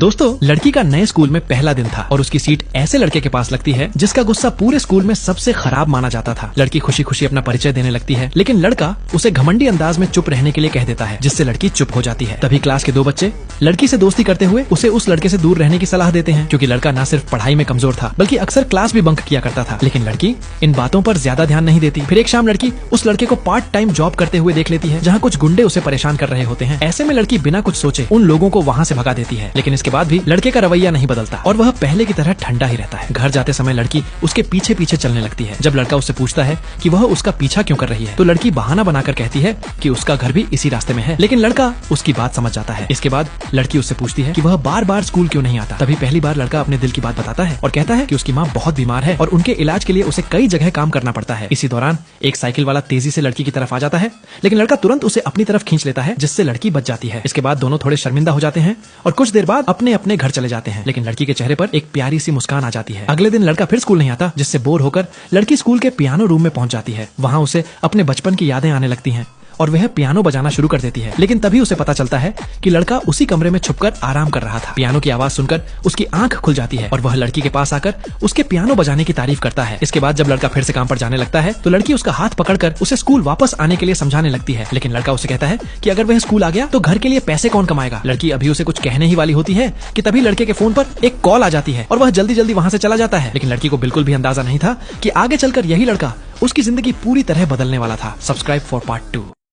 दोस्तों, लड़की का नए स्कूल में पहला दिन था और उसकी सीट ऐसे लड़के के पास लगती है जिसका गुस्सा पूरे स्कूल में सबसे खराब माना जाता था। लड़की खुशी खुशी अपना परिचय देने लगती है, लेकिन लड़का उसे घमंडी अंदाज में चुप रहने के लिए कह देता है, जिससे लड़की चुप हो जाती है। तभी क्लास के दो बच्चे लड़की से दोस्ती करते हुए उसे उस लड़के से दूर रहने की सलाह देते हैं, क्योंकि लड़का न सिर्फ पढ़ाई में कमजोर था बल्कि अक्सर क्लास भी बंक किया करता था। लेकिन लड़की इन बातों पर ज्यादा ध्यान नहीं देती। फिर एक शाम लड़की उस लड़के को पार्ट टाइम जॉब करते हुए देख लेती है, जहाँ कुछ गुंडे उसे परेशान कर रहे होते हैं। ऐसे में लड़की बिना कुछ सोचे उन लोगों को वहाँ से भगा देती है, लेकिन इसके बाद भी लड़के का रवैया नहीं बदलता और वह पहले की तरह ठंडा ही रहता है। घर जाते समय लड़की उसके पीछे पीछे चलने लगती है। जब लड़का उससे पूछता है कि वह उसका पीछा क्यों कर रही है, तो लड़की बहाना बनाकर कहती है कि उसका घर भी इसी रास्ते में है। लेकिन लड़का उसकी बात समझ जाता है। इसके बाद लड़की उससे पूछती है कि वह बार बार स्कूल क्यों नहीं आता। तभी पहली बार लड़का अपने दिल की बात बताता है और कहता है कि उसकी माँ बहुत बीमार है और उनके इलाज के लिए उसे कई जगह काम करना पड़ता है। इसी दौरान एक साइकिल वाला तेजी से लड़की की तरफ आ जाता है, लेकिन लड़का तुरंत उसे अपनी तरफ खींच लेता है, जिससे लड़की बच जाती है। इसके बाद दोनों थोड़े शर्मिंदा हो जाते हैं और कुछ देर बाद अपने अपने घर चले जाते हैं। लेकिन लड़की के चेहरे पर एक प्यारी सी मुस्कान आ जाती है। अगले दिन लड़का फिर स्कूल नहीं आता, जिससे बोर होकर लड़की स्कूल के पियानो रूम में पहुंच जाती है। वहां उसे अपने बचपन की यादें आने लगती हैं और वह पियानो बजाना शुरू कर देती है। लेकिन तभी उसे पता चलता है कि लड़का उसी कमरे में छुपकर आराम कर रहा था। पियानो की आवाज सुनकर उसकी आंख खुल जाती है और वह लड़की के पास आकर उसके पियानो बजाने की तारीफ करता है। इसके बाद जब लड़का फिर से काम पर जाने लगता है तो लड़की उसका हाथ पकड़कर उसे स्कूल वापस आने के लिए समझाने लगती है। लेकिन लड़का उसे कहता है कि अगर वह स्कूल आ गया तो घर के लिए पैसे कौन कमाएगा। लड़की अभी उसे कुछ कहने ही वाली होती है कि तभी लड़के के फोन पर एक कॉल आ जाती है और वह जल्दी जल्दी वहां से चला जाता है। लेकिन लड़की को बिल्कुल भी अंदाजा नहीं था कि आगे चलकर यही लड़का उसकी जिंदगी पूरी तरह बदलने वाला था। Subscribe for part 2।